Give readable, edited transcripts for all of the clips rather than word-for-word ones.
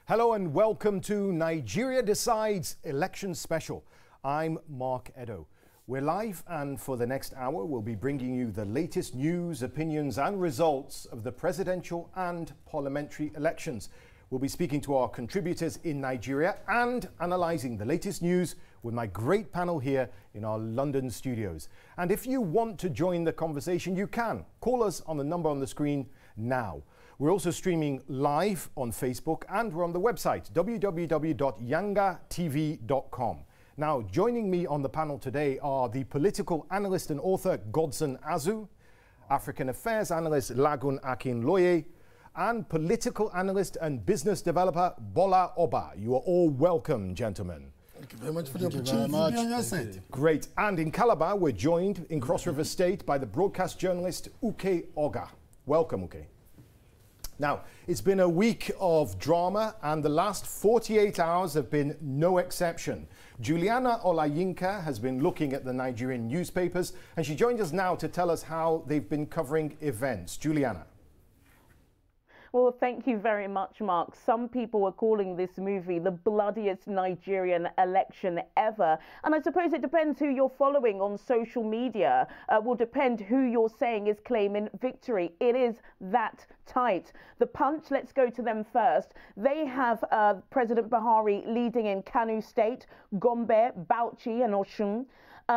Hello and welcome to Nigeria Decides Election Special. I'm Mark Edo. We're live, and for the next hour we'll be bringing you the latest news, opinions and results of the presidential and parliamentary elections. We'll be speaking to our contributors in Nigeria and analysing the latest news with my great panel here in our London studios. And if you want to join the conversation, you can. Call us on the number on the screen now. We're also streaming live on Facebook, and we're on the website www.yangatv.com. Now, joining me on the panel today are the political analyst and author Godson, African affairs analyst Lagun Akinloye, and political analyst and business developer Gbola Oba. You are all welcome, gentlemen. Thank you very much for the opportunity to be on your side. Great. And in Calabar, we're joined in Cross River State by the broadcast journalist Ogah. Welcome, Uke. Now, it's been a week of drama, and the last 48 hours have been no exception. Juliana Olayinka has been looking at the Nigerian newspapers, and she joined us now to tell us how they've been covering events. Juliana. Well, thank you very much, Mark. Some people are calling this movie the bloodiest Nigerian election ever. And I suppose it depends who you're following on social media. Will depend who you're saying is claiming victory. It is that tight. The Punch, let's go to them first. They have President Buhari leading in Kano State, Gombe, Bauchi and Osun.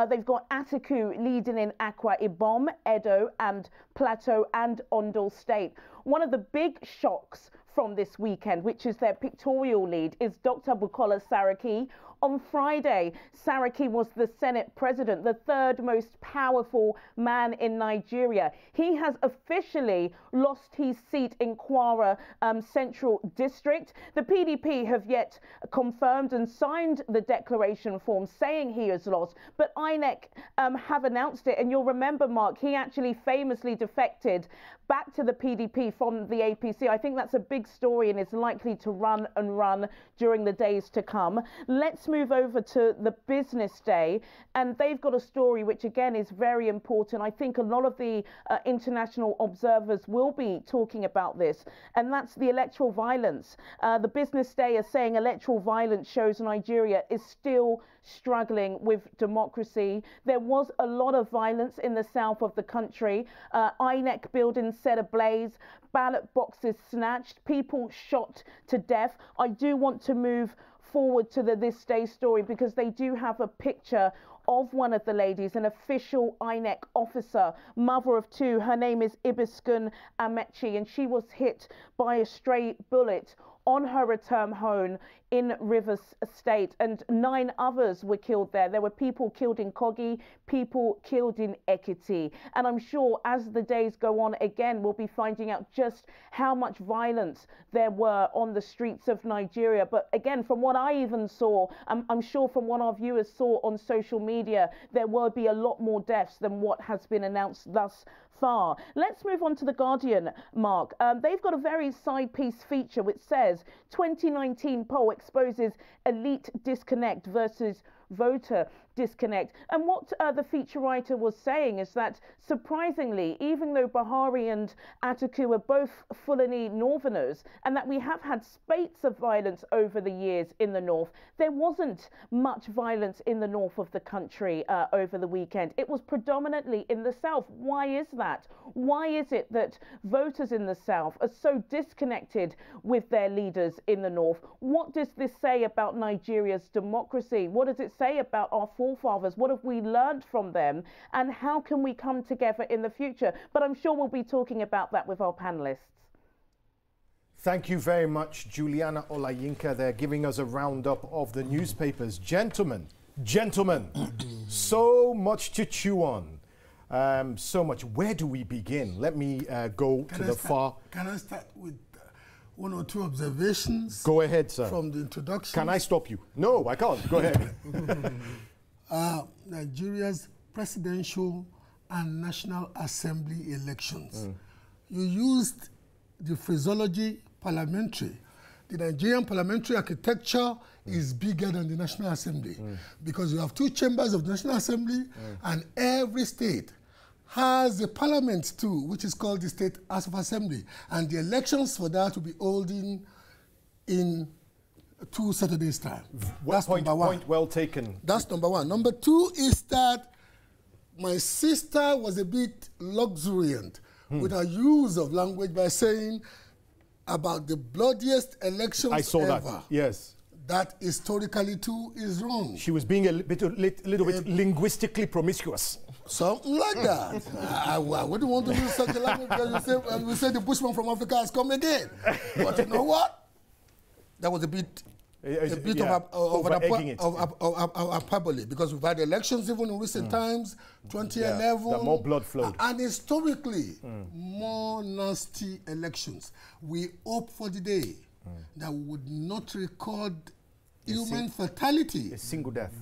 They've got Atiku leading in Akwa Ibom, Edo and Plateau and Ondo State. One of the big shocks from this weekend, which is their pictorial lead, is Dr. Bukola Saraki. On Friday, Saraki was the Senate president, the third most powerful man in Nigeria. He has officially lost his seat in Kwara Central District. The PDP have yet confirmed and signed the declaration form saying he has lost, but INEC have announced it. And you'll remember, Mark, he actually famously defected back to the PDP from the APC. I think that's a big story and is likely to run and run during the days to come. Let's move over to the business day, and they've got a story which again is very important. I think a lot of the international observers will be talking about this, and that's the electoral violence. The business day is saying electoral violence shows Nigeria is still struggling with democracy. There was a lot of violence in the south of the country. INEC buildings set ablaze, ballot boxes snatched, people shot to death. I do want to move forward to the This Day story because they do have a picture of one of the ladies, an official INEC officer, mother of two. Her name is Ibiskun Amechi, and she was hit by a stray bullet on her return home in Rivers State, and 9 others were killed there. There were people killed in Kogi, people killed in Ekiti. And I'm sure as the days go on, again, we'll be finding out just how much violence there were on the streets of Nigeria. But again, from what I even saw, I'm sure from what our viewers saw on social media, there will be a lot more deaths than what has been announced thus far. Let's move on to The Guardian, Mark. They've got a very side piece feature which says 2019 poll exposes elite disconnect versus voter disconnect. And what the feature writer was saying is that, surprisingly, even though Buhari and Atiku are both Fulani Northerners, and that we have had spates of violence over the years in the north, there wasn't much violence in the north of the country over the weekend. It was predominantly in the south. Why is that? Why is it that voters in the south are so disconnected with their leaders in the north? What does this say about Nigeria's democracy? What does it say about our forefathers? What have we learned from them? And how can we come together in the future? But I'm sure we'll be talking about that with our panelists. Thank you very much, Juliana Olayinka. They're giving us a roundup of the newspapers. Gentlemen, so much to chew on. So much. Where do we begin? Let me go to the far. Can I start with one or two observations? Go ahead, sir. From the introduction. Can I stop you? No, I can't. Go ahead. Nigeria's presidential and National Assembly elections. You used the phraseology parliamentary. The Nigerian parliamentary architecture is bigger than the National Assembly because you have 2 chambers of the National Assembly and every state has a parliament too, which is called the State House of Assembly. And the elections for that will be holding in 2 Saturdays' time. That's number one. Point well taken. That's number one. Number two is that my sister was a bit luxuriant with her use of language by saying about the bloodiest elections I saw ever. That, yes. That historically too is wrong. She was being a little bit linguistically promiscuous. Something like that. I wouldn't want to use such a language because you say the Bushman from Africa has come again. But you know what? That was a bit of hyperbole, because we've had elections even in recent times, 2011. That more blood flowed. And historically, more nasty elections. We hope for the day that we would not record human fatality. A single death.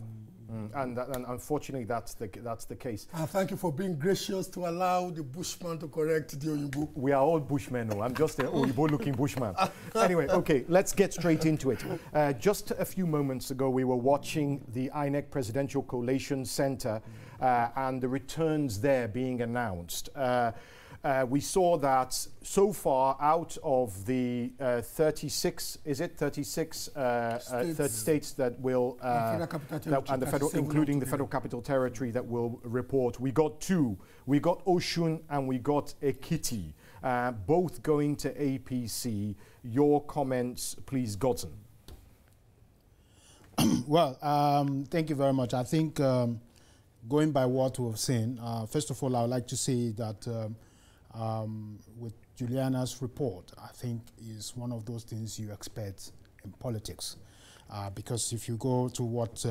And unfortunately, that's the case. Thank you for being gracious to allow the Bushman to correct the Oyibo. We are all Bushmen. No? I'm just an Oyibo-looking Bushman. Anyway, okay, let's get straight into it. Just a few moments ago, we were watching the INEC Presidential Collation Center and the returns there being announced. We saw that so far out of the 36, is it 36 states that will, and the federal, including the Federal Capital Territory that will report, we got 2. We got Osun and we got Ekiti, both going to APC. Your comments, please, Godson. Well, thank you very much. I think going by what we've seen, first of all, I would like to say that with Juliana's report, I think is one of those things you expect in politics. Because if you go to what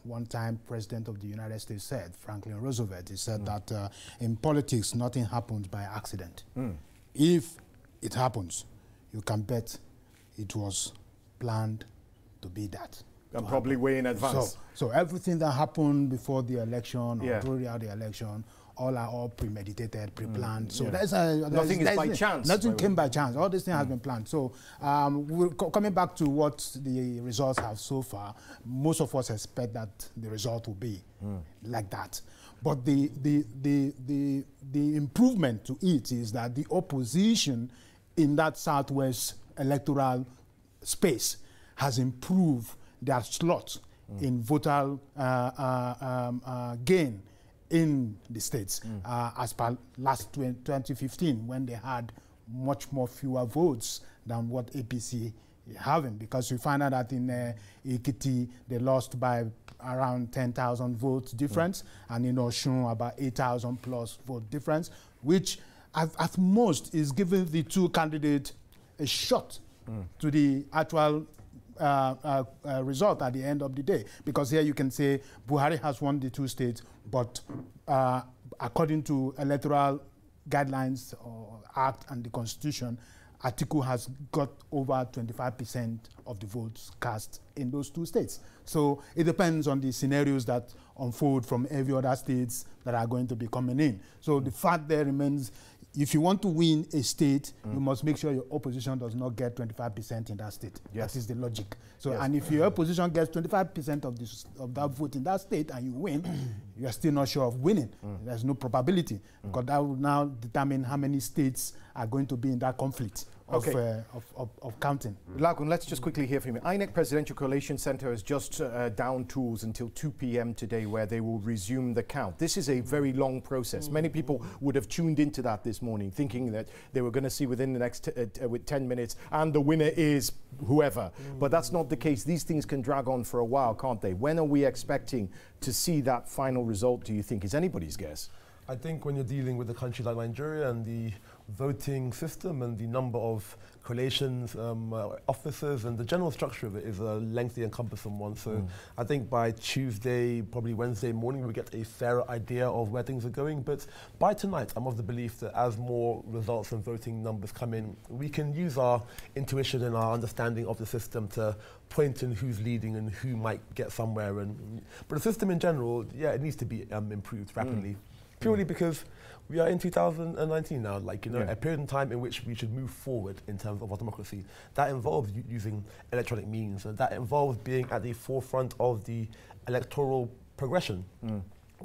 one-time President of the United States said, Franklin Roosevelt, he said that in politics, nothing happens by accident. If it happens, you can bet it was planned to be that. And probably way in advance. So everything that happened before the election or during the election, all premeditated, pre-planned. So nothing is by chance. Nothing came by chance. All this thing has been planned. So coming back to what the results have so far, most of us expect that the result will be like that. But the improvement to it is that the opposition in that Southwest electoral space has improved their slot in voter gain in the states, as per last 2015, when they had much more fewer votes than what APC having, because we find out that in Ekiti they lost by around 10,000 votes difference, and in Osun about 8,000 plus vote difference, which at most is giving the two candidates a shot to the actual result at the end of the day. Because here you can say Buhari has won the 2 states, but according to electoral guidelines or act and the constitution, Atiku has got over 25% of the votes cast in those 2 states. So it depends on the scenarios that unfold from every other states that are going to be coming in. So the fact there remains, if you want to win a state, you must make sure your opposition does not get 25% in that state. That is the logic. So, and if your opposition gets 25% of that vote in that state and you win, you are still not sure of winning. There's no probability, because that will now determine how many states are going to be in that conflict of counting. Lagun, let's just quickly hear from you. INEC Presidential Collation Center has just down tools until 2 p.m. today, where they will resume the count. This is a very long process. Many people would have tuned into that this morning, thinking that they were going to see within the next 10 minutes, and the winner is whoever. But that's not the case. These things can drag on for a while, can't they? When are we expecting to see that final result, do you think? Is anybody's guess? I think when you're dealing with a country like Nigeria and the voting system and the number of collations, officers, and the general structure of it is a lengthy and cumbersome one. So I think by Tuesday, probably Wednesday morning, we get a fairer idea of where things are going. But by tonight, I'm of the belief that as more results and voting numbers come in, we can use our intuition and our understanding of the system to point in who's leading and who might get somewhere. But the system in general, yeah, it needs to be improved rapidly. Purely because we are in 2019 now, like, you know, a period in time in which we should move forward in terms of our democracy. That involves using electronic means, and that involves being at the forefront of the electoral progression.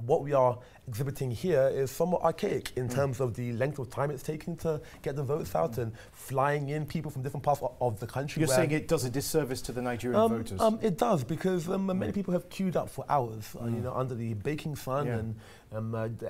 what we are exhibiting here is somewhat archaic in terms of the length of time it's taking to get the votes out and flying in people from different parts of the country. You're saying it does a disservice to the Nigerian voters? It does, because many people have queued up for hours, you know, under the baking sun and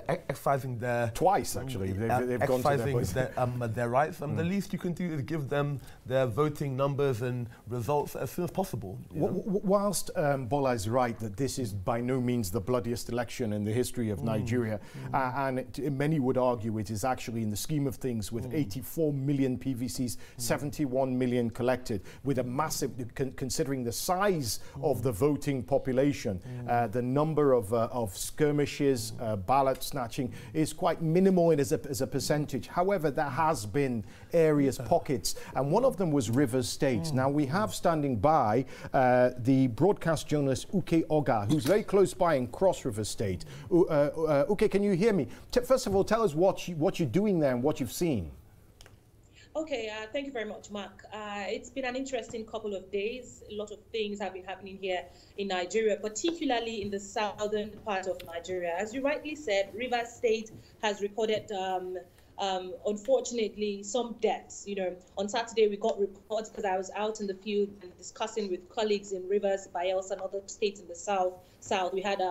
exercising their... Twice, actually. They've gone to their rights. The least you can do is give them their voting numbers and results as soon as possible. Whilst Gbola is right that this is by no means the bloodiest election in the history of Nigeria, and many would argue it is actually, in the scheme of things, with 84 million PVCs, 71 million collected, with a massive, considering the size of the voting population, the number of skirmishes, ballot snatching is quite minimal as a percentage. However, there has been areas, pockets, and one of them was Rivers State. Now, we have standing by the broadcast journalist Ogah, who's very close by in Cross River State. Uke, can you hear me? First of all, tell us what you're doing there and what you've seen. Okay, thank you very much, Mark. It's been an interesting couple of days. A lot of things have been happening here in Nigeria, particularly in the southern part of Nigeria. As you rightly said, Rivers State has recorded unfortunately some deaths. You know, on Saturday we got reports, because I was out in the field and discussing with colleagues in Rivers, Bayelsa, and other states in the south. We had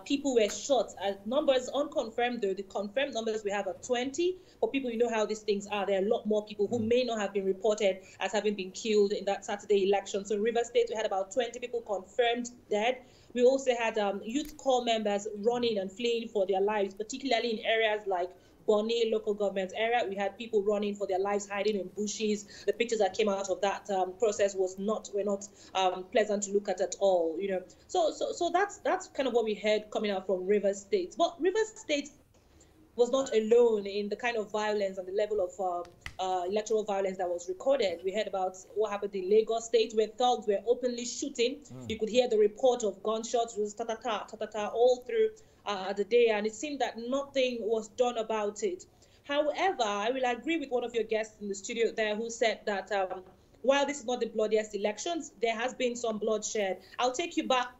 people were shot. Numbers unconfirmed, though. The confirmed numbers we have are 20. For people, you know how these things are. There are a lot more people who may not have been reported as having been killed in that Saturday election. So in Rivers State, we had about 20 people confirmed dead. We also had youth corps members running and fleeing for their lives, particularly in areas like Bonny local government area. We had people running for their lives, hiding in bushes. The pictures that came out of that process were not pleasant to look at all. You know, so that's kind of what we heard coming out from Rivers State. But Rivers State was not alone in the kind of violence and the level of electoral violence that was recorded. We heard about what happened in Lagos State, where thugs were openly shooting. You could hear the report of gunshots, it was ta-ta-ta all through the day, and it seemed that nothing was done about it. However, I will agree with one of your guests in the studio there who said that while this is not the bloodiest elections, there has been some bloodshed. I'll take you back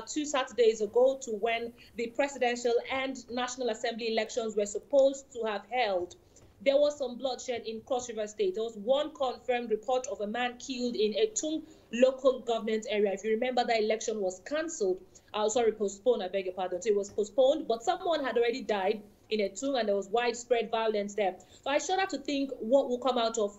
2 Saturdays ago to when the presidential and National Assembly elections were supposed to have held. There was some bloodshed in Cross River State. There was one confirmed report of a man killed in a Etung local government area. If you remember, that election was cancelled. Postponed, I beg your pardon. So it was postponed, but someone had already died in Etung, and there was widespread violence there. So I shudder to think what will come out of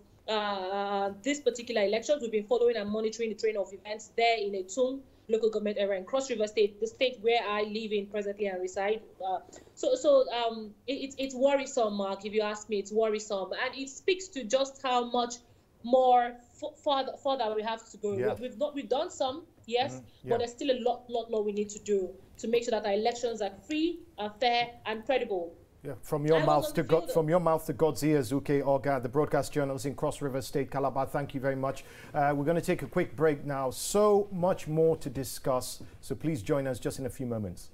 this particular elections. We've been following and monitoring the train of events there in Etung local government area in Cross River State, the state where I live in presently and reside. It's worrisome, Mark. If you ask me, it's worrisome, and it speaks to just how much more further we have to go. Yeah. We've done some, yes, but there's still a lot more we need to do to make sure that our elections are free, are fair, and credible. Yeah, from your mouth to God's ears, Ogah, the broadcast journalist in Cross River State, Calabar. Thank you very much. We're going to take a quick break now. So much more to discuss. So please join us just in a few moments.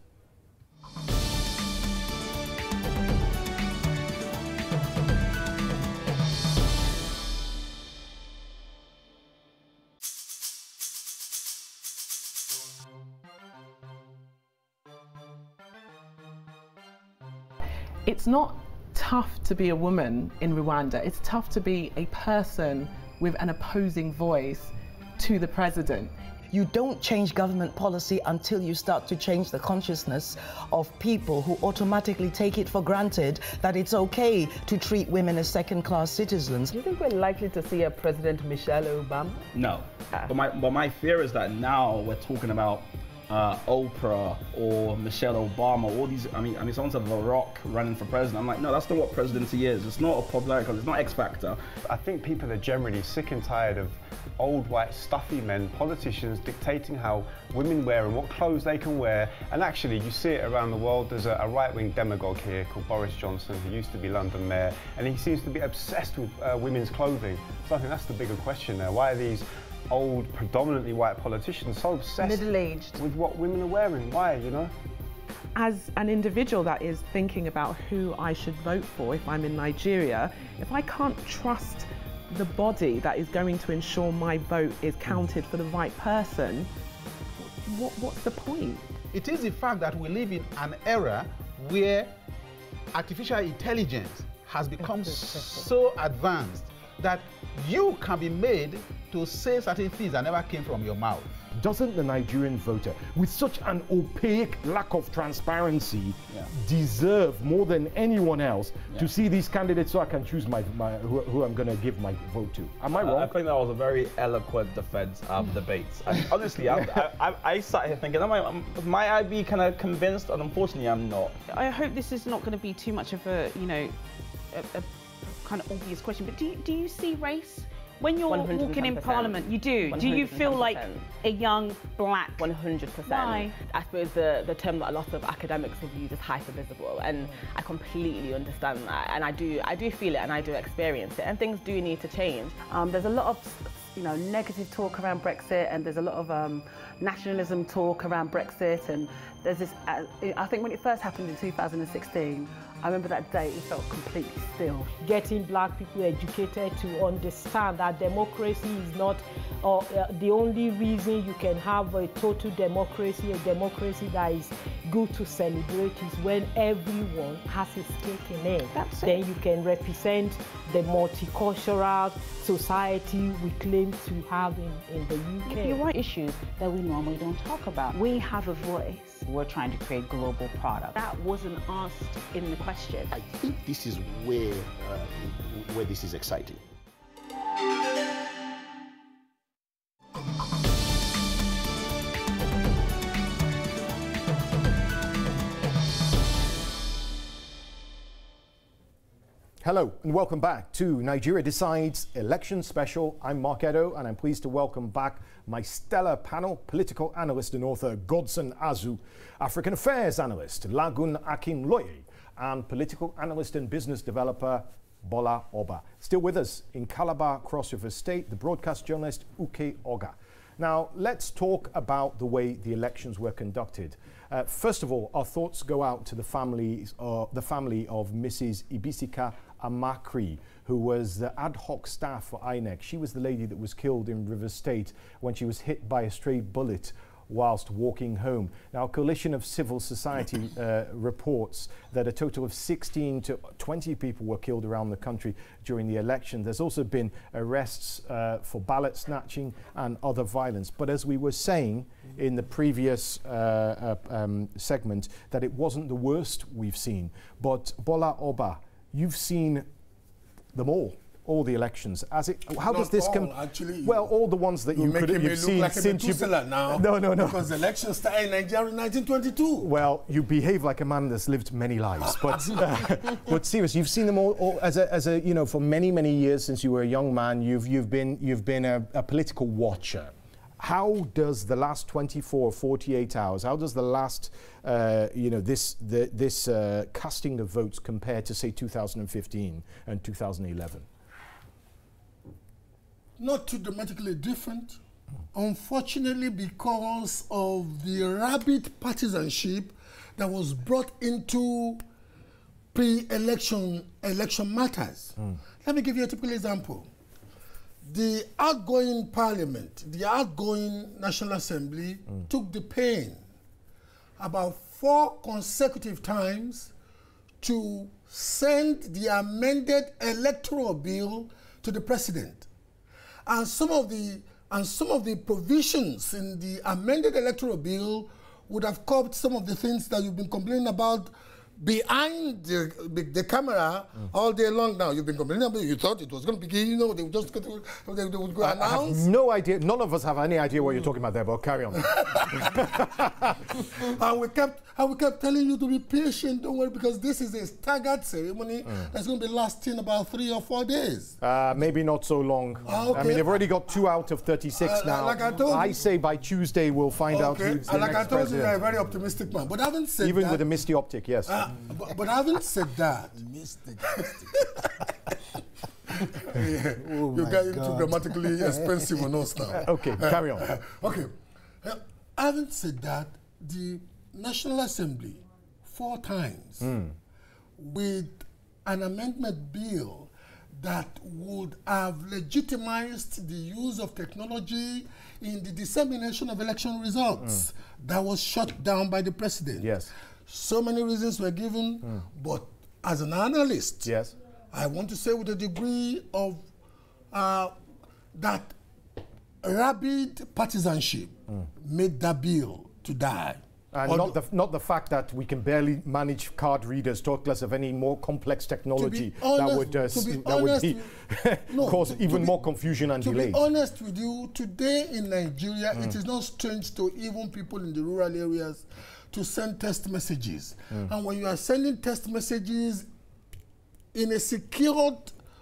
It's not tough to be a woman in Rwanda. It's tough to be a person with an opposing voice to the president. You don't change government policy until you start to change the consciousness of people who automatically take it for granted that it's okay to treat women as second-class citizens. Do you think we're likely to see a President Michelle Obama? No. But my fear is that now we're talking about Oprah or Michelle Obama, all these, I mean, someone said The Rock running for president. I'm like, no, that's not what presidency is. It's not a popularity, it's not X Factor. I think people are generally sick and tired of old white stuffy men, politicians dictating how women wear and what clothes they can wear. And actually, you see it around the world. There's a right-wing demagogue here called Boris Johnson, who used to be London mayor, and he seems to be obsessed with women's clothing. So I think that's the bigger question there. Why are these old, predominantly white politicians so obsessed middle-aged with what women are wearing? Why, you know? As an individual that is thinking about who I should vote for if I'm in Nigeria, if I can't trust the body that is going to ensure my vote is counted for the right person, what's the point? It is the fact that we live in an era where artificial intelligence has become so advanced that you can be made to say certain things that never came from your mouth. Doesn't the Nigerian voter, with such an opaque lack of transparency, deserve more than anyone else to see these candidates so I can choose who I'm going to give my vote to? Am I wrong? I think that was a very eloquent defense of debates. And honestly, I sat here thinking, might I be kind of convinced? And unfortunately, I'm not. I hope this is not going to be too much of a, a kind of obvious question, but do you see race? When you're walking in Parliament, you do. 110%. Do you feel like a young black? 100%. Why? I suppose the term that a lot of academics have used is hypervisible, and I completely understand that, and I do feel it and I do experience it, and things do need to change. There's a lot of negative talk around Brexit, and there's a lot of nationalism talk around Brexit, and there's this. I think when it first happened in 2016. I remember that day, it felt completely still. Getting black people educated to understand that democracy is not the only reason you can have a total democracy, a democracy that is good to celebrate, is when everyone has a stake in it. That's then you can represent the multicultural society we claim to have in the UK. You're right. Issues that we normally don't talk about. We have a voice. We're trying to create global products. That wasn't asked in the question. I think this is where this is exciting. Hello and welcome back to Nigeria Decides Election Special. I'm Mark Edo and I'm pleased to welcome back my stellar panel, political analyst and author Godson Azu, African affairs analyst Lagun Akinloye, and political analyst and business developer Gbola Oba. Still with us in Calabar, Cross River State, the broadcast journalist Ogah. Now, let's talk about the way the elections were conducted. First of all, our thoughts go out to the family of Mrs. Ibisika Amakri, who was the ad hoc staff for INEC. She was the lady that was killed in River State when she was hit by a stray bullet whilst walking home. Now, a coalition of civil society reports that a total of 16 to 20 people were killed around the country during the election. There's also been arrests for ballot snatching and other violence. But as we were saying in the previous segment, that it wasn't the worst we've seen. But Gbola Oba, you've seen them all the elections. How does this come? Actually, well, all the ones that you've seen like since you've now. No. Because the election started in Nigeria in 1922. Well, you behave like a man that's lived many lives, but seriously, you've seen them all as a for many years since you were a young man. You've been a political watcher. How does the last 24, 48 hours? How does the last this casting of votes compare to say 2015 and 2011? Not too dramatically different. Unfortunately, because of the rabid partisanship that was brought into pre-election matters. Let me give you a typical example. The outgoing parliament, the outgoing National Assembly took the pain about 4 consecutive times to send the amended electoral bill to the president. And some of the provisions in the amended electoral bill would have covered some of the things that you've been complaining about behind the camera all day long now. You've been complaining about it. You thought it was going to begin, they would just they would go announce. I have no idea. None of us have any idea what you're talking about there, but carry on. And we kept telling you to be patient, don't worry, because this is a staggered ceremony that's going to be lasting about 3 or 4 days. Maybe not so long. Okay. I mean, they've already got 2 out of 36 now. Like I told you. I say by Tuesday we'll find out who's the like next I told you, you're a president. very optimistic man. But having said Even that, with a misty optic, yes. But having said that, you're getting too grammatically expensive on us now. Okay, carry on. Okay. Having said that, the National Assembly 4 times with an amendment bill that would have legitimized the use of technology in the dissemination of election results. That was shut down by the president. Yes. So many reasons were given, but as an analyst, yes, I want to say with a degree of that rabid partisanship made that bill to die. And not the fact that we can barely manage card readers, talk less of any more complex technology that would cause even more confusion and delays. To be honest with you, today in Nigeria, it is not strange to even people in the rural areas to send text messages. And when you are sending text messages in a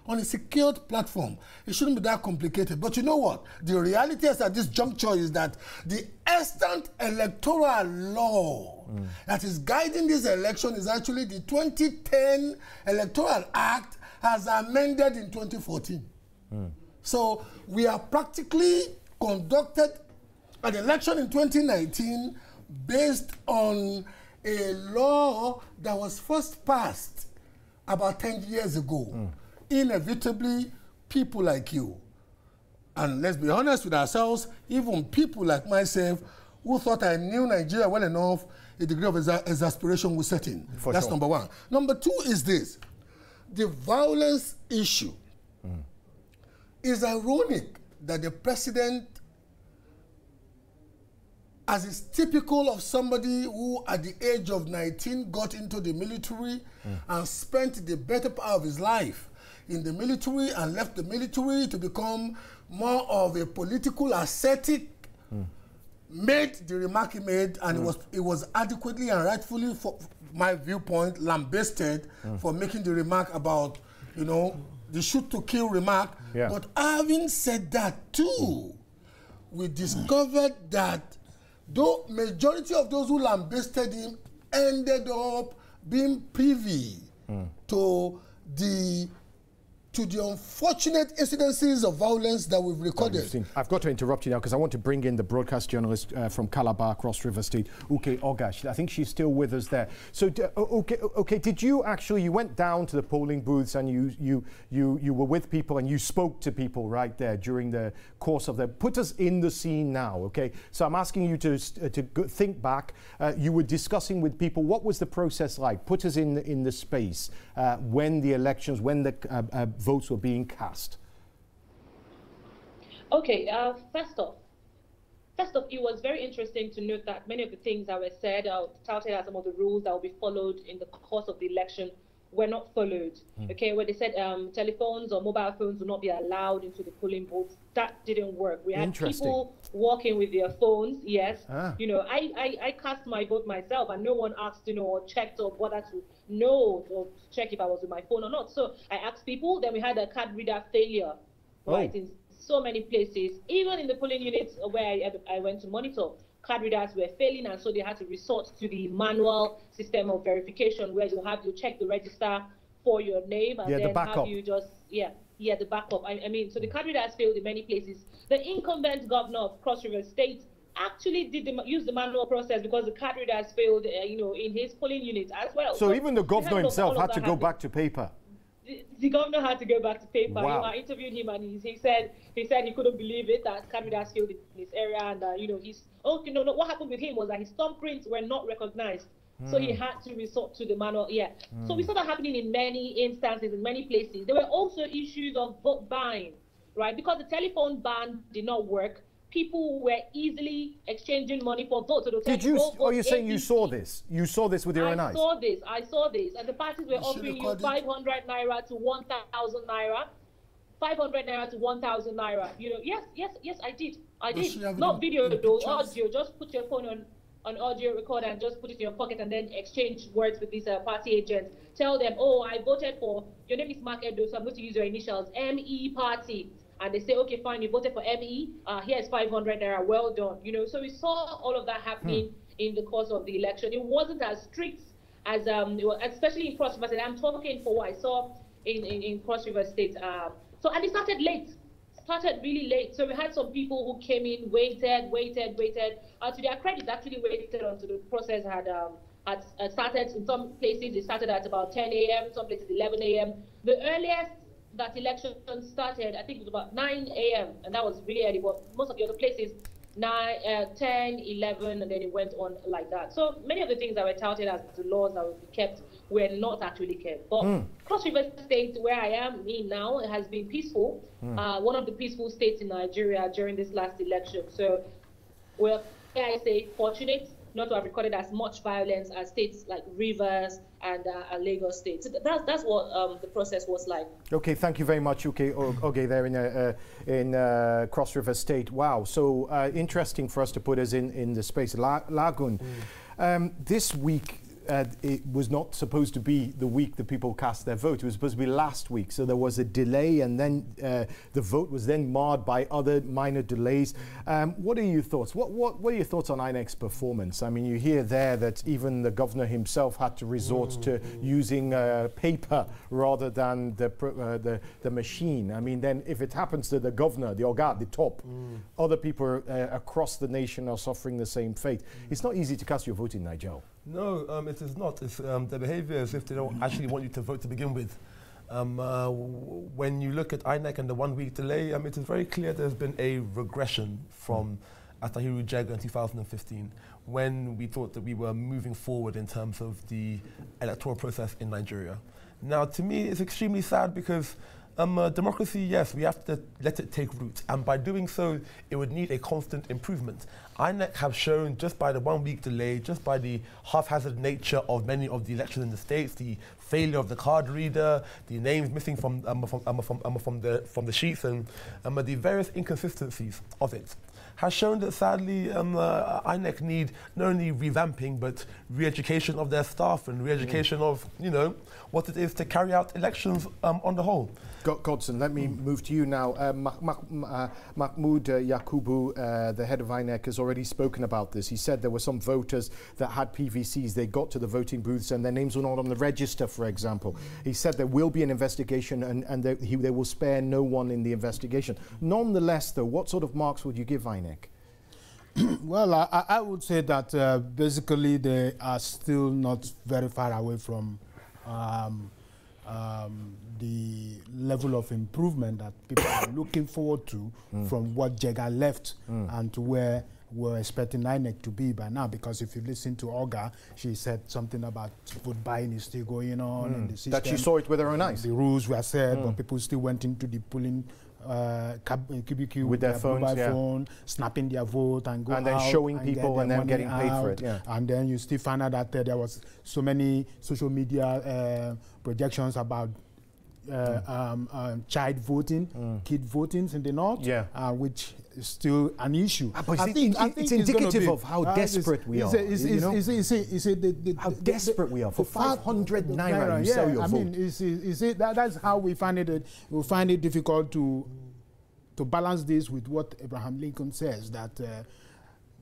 on a secured platform, it shouldn't be that complicated. But you know what? The reality is at this juncture is that the extant electoral law that is guiding this election is actually the 2010 Electoral Act as amended in 2014. So we are practically conducted an election in 2019 based on a law that was first passed about 10 years ago. Inevitably, people like you, and let's be honest with ourselves, even people like myself who thought I knew Nigeria well enough, a degree of exasperation was set in. That's number one. Number two is this. The violence issue. It's ironic that the president, as is typical of somebody who at the age of 19 got into the military and spent the better part of his life in the military and left the military to become more of a political ascetic, made the remark he made, and it was adequately and rightfully, for my viewpoint, lambasted for making the remark about, you know, the shoot to kill remark. But having said that too, we discovered that though majority of those who lambasted him ended up being privy to the unfortunate incidences of violence that we've recorded. I've got to interrupt you now because I want to bring in the broadcast journalist from Calabar, Cross River State, Ogah. I think she's still with us there. So, okay, did you actually, you went down to the polling booths and you were with people and you spoke to people right there during the course of the, put us in the scene now, okay? So I'm asking you to think back. You were discussing with people, what was the process like? Put us in the space when the elections, when the votes were being cast. Okay, first off, it was very interesting to note that many of the things that were said, touted as some of the rules that will be followed in the course of the election were not followed. Okay, where they said telephones or mobile phones will not be allowed into the polling booths. That didn't work. We had people walking with their phones. Yes, you know, I cast my vote myself, and no one asked, you know, or checked or bothered to know or check if I was with my phone or not. So I asked people. Then we had a card reader failure, right, in so many places. Even in the polling units where I went to monitor, card readers were failing, and so they had to resort to the manual system of verification where you have to check the register for your name and then have you just the backup. I mean, so the card readers failed in many places. The incumbent governor of Cross River State actually use the manual process because the card readers failed, you know, in his polling unit as well. So even the governor himself had to go back to paper. The governor had to go back to paper. Wow. You know, I interviewed him, and he said he couldn't believe it that card readers failed in his area, and you know, what happened with him was that his thumbprints were not recognized, so he had to resort to the manual. So we saw that happening in many instances, in many places. There were also issues of vote buying, right? Because the telephone ban did not work, people were easily exchanging money for votes. So did you? Are you saying you saw this? You saw this with your own eyes? I saw this, and the parties were offering you 500 naira to 1,000 naira. 500 naira to 1,000 naira. You know, yes, I did. Not video though, audio. Just put your phone on audio recorder and just put it in your pocket and then exchange words with these party agents. Tell them, oh, I voted for, your name is Mark Edo, so I'm going to use your initials, ME party. And they say, okay, fine, you voted for ME, here's 500 naira, well done. You know, so we saw all of that happening in the course of the election. It wasn't as strict as, especially in Cross River State. I'm talking for what I saw in Cross River State. And it started late. Started really late. So we had some people who came in, waited. To their credit, actually waited until the process had started. In some places, it started at about 10 a.m., some places 11 a.m. The that election started, I think it was about 9 a.m. and that was really early, but most of the other places 10, 11, and then it went on like that. So many of the things that were touted as the laws that would be kept were not actually kept. But Cross River State, where I am now, it has been peaceful. One of the peaceful states in Nigeria during this last election. So we're, I say, fortunate not to have recorded as much violence as states like Rivers and Lagos State. So that's what the process was like. Okay, thank you very much, Ogah, there in Cross River State. Wow, so interesting for us to put us in the space. Lagun, this week, it was not supposed to be the week that people cast their vote. It was supposed to be last week. So there was a delay, and then the vote was then marred by other minor delays. What are your thoughts? What are your thoughts on INEC's performance? I mean, you hear there that even the governor himself had to resort to using paper rather than the machine. I mean, then if it happens to the governor, the Ogah at the top, other people across the nation are suffering the same fate. It's not easy to cast your vote in Nigeria. No, it is not. It's the behavior as if they don't actually want you to vote to begin with. When you look at INEC and the 1 week delay, it is very clear there's been a regression from Atahiru Jega in 2015, when we thought that we were moving forward in terms of the electoral process in Nigeria. Now, to me, it's extremely sad because democracy, yes, we have to let it take root, and by doing so, it would need a constant improvement. INEC have shown, just by the 1 week delay, just by the haphazard nature of many of the elections in the states, the failure of the card reader, the names missing from the sheets, and the various inconsistencies of it, has shown that sadly INEC need not only revamping but re-education of their staff and re-education of what it is to carry out elections on the whole. Godson, let me move to you now. Mahmoud Yakubu, the head of INEC, has already spoken about this. He said there were some voters that had PVCs. They got to the voting booths and their names were not on the register, for example. He said there will be an investigation and they will spare no one in the investigation. Nonetheless, though, what sort of marks would you give INEC? Well, I would say that basically they are still not very far away from the level of improvement that people are looking forward to from what Jega left and to where we're expecting INEC to be by now. Because if you listen to Ogah, she said something about vote buying is still going on in the system. That she saw it with her own eyes. The rules were set, but people still went into the polling cubicle with their phones, mobile phone, snapping their vote and go out. And then showing people and then getting paid for it. Yeah. And then you still find out that there was so many social media projections about child voting, kid voting in the north, which is still an issue. But I think it's indicative of how desperate we are. How desperate we are for 500 naira. You sell your vote. That's how we find it. We find it difficult to balance this with what Abraham Lincoln says, that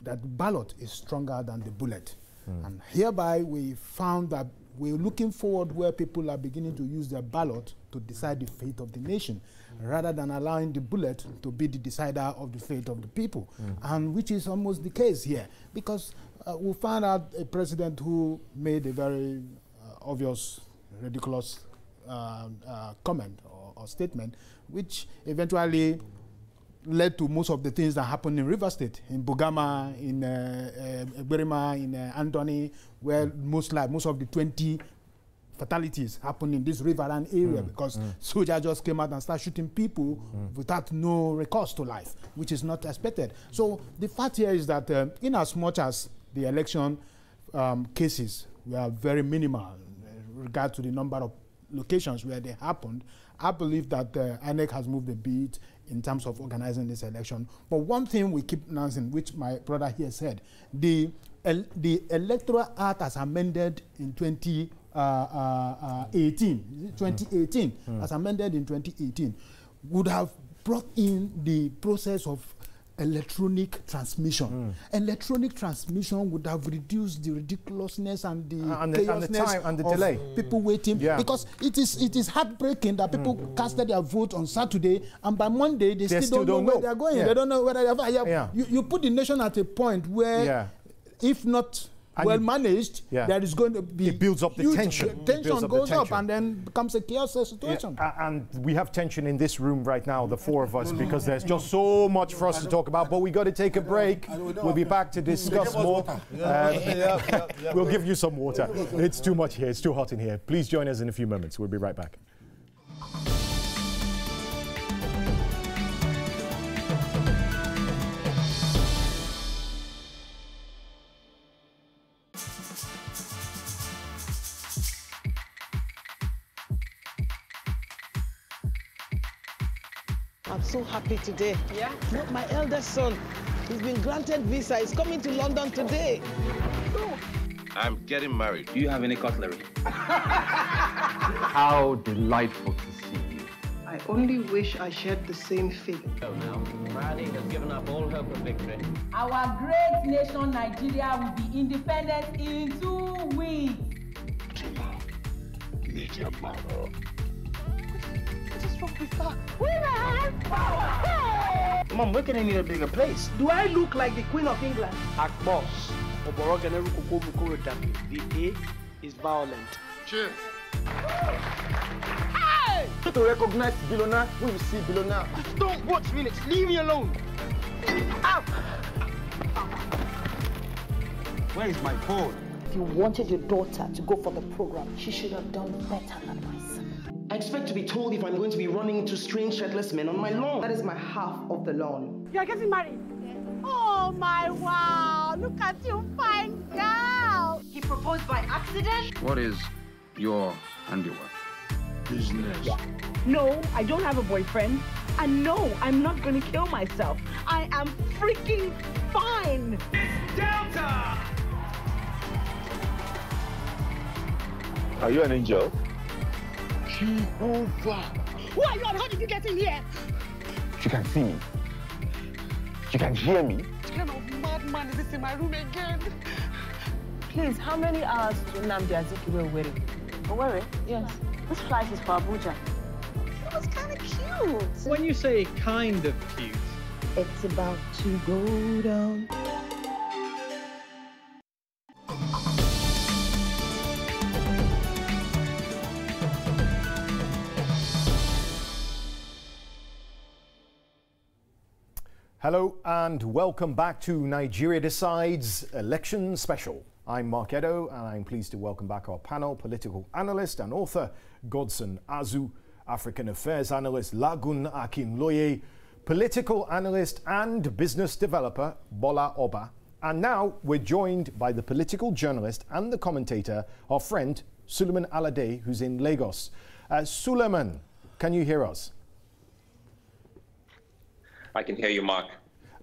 that ballot is stronger than the bullet, and hereby we found that we're looking forward where people are beginning to use their ballot to decide the fate of the nation, rather than allowing the bullet to be the decider of the fate of the people, and which is almost the case here, because we found out a president who made a very obvious, ridiculous comment or statement, which eventually led to most of the things that happened in River State, in Bugama, in Berima, in Anthony, where most of the 20 fatalities happened in this riverine area because soldiers just came out and started shooting people without no recourse to life, which is not expected. So the fact here is that in as much as the election cases were very minimal in regard to the number of locations where they happened, I believe that INEC has moved a bit in terms of organizing this election. But one thing we keep announcing, which my brother here said, the Electoral Act as amended in 2018, as amended in 2018, would have brought in the process of electronic transmission. Electronic transmission would have reduced the ridiculousness and the chaosness and the delay. People waiting, because it is heartbreaking that people casted their vote on Saturday and by Monday they still don't know where they're going. They don't know whether they're you put the nation at a point where if not well managed, there is going to be it builds up the tension. Tension goes up and then becomes a chaos situation. Yeah, and we have tension in this room right now, the four of us, because there's just so much for us to talk about. But we got to take a break. We'll be back to discuss more. We'll give you some water. It's too much here. It's too hot in here. Please join us in a few moments. We'll be right back. I'm so happy today. Yeah? Look, my eldest son, he's been granted visa. He's coming to London today. Oh. I'm getting married. Do you have any cutlery? How delightful to see you. I only wish I shared the same feeling. So now, Mali has given up all hope of victory. Our great nation, Nigeria, will be independent in 2 weeks. Media model. What is wrong with that? Women power! Mom, where can I need a bigger place? Do I look like the Queen of England? Akbos, the A is violent. Cheers. Hey! To recognize Bilona, we will see Bilona. Don't watch me, leave me alone. Ow! Where is my phone? If you wanted your daughter to go for the program, she should have done better than my son. I expect to be told if I'm going to be running into strange shirtless men on my lawn. That is my half of the lawn. You are getting married? Oh my wow! Look at you, fine girl! He proposed by accident? What is your handiwork? Business. No, I don't have a boyfriend. And no, I'm not going to kill myself. I am freaking fine! Delta! Are you an angel? Jehovah! Who are you and how did you get in here? She can see me. She can hear me. What kind of madman is this in my room again? Please, how many hours to Nnamdi Azikiwe waiting? Owerri? Yes. This flight is for Abuja. It was kind of cute. When you say kind of cute, It's about to go down. Hello and welcome back to Nigeria Decides Election Special. I'm Mark Edo and I'm pleased to welcome back our panel, political analyst and author Godson Azu, African affairs analyst Lagun Akinloye, political analyst and business developer Gbola Oba, and now we're joined by the political journalist and the commentator, our friend Sulaiman Aledeh, who's in Lagos. Sulaiman, can you hear us? I can hear you, Mark.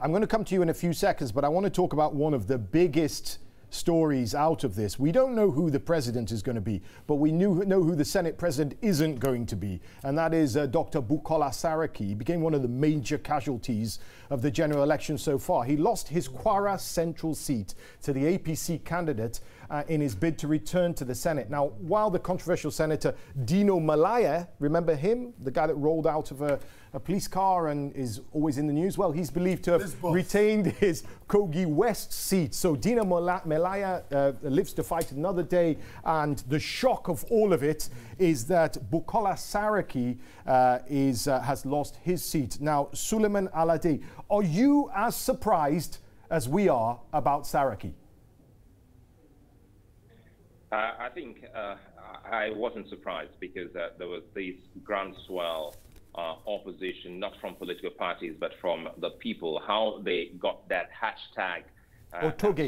I'm going to come to you in a few seconds, but I want to talk about one of the biggest stories out of this. We don't know who the president is going to be, but we know who the Senate president isn't going to be, and that is Dr. Bukola Saraki. He became one of the major casualties of the general election so far. He lost his Kwara Central seat to the APC candidate in his bid to return to the Senate. Now, while the controversial Senator Dino Malaya, remember him, the guy that rolled out of a police car and is always in the news, well, he's believed to have retained his Kogi West seat. So Dino Malaya lives to fight another day, and the shock of all of it is that Bukola Saraki has lost his seat. Now, Sulaiman Aledeh, are you as surprised as we are about Saraki? I think I wasn't surprised because there was this groundswell opposition, not from political parties, but from the people, how they got that hashtag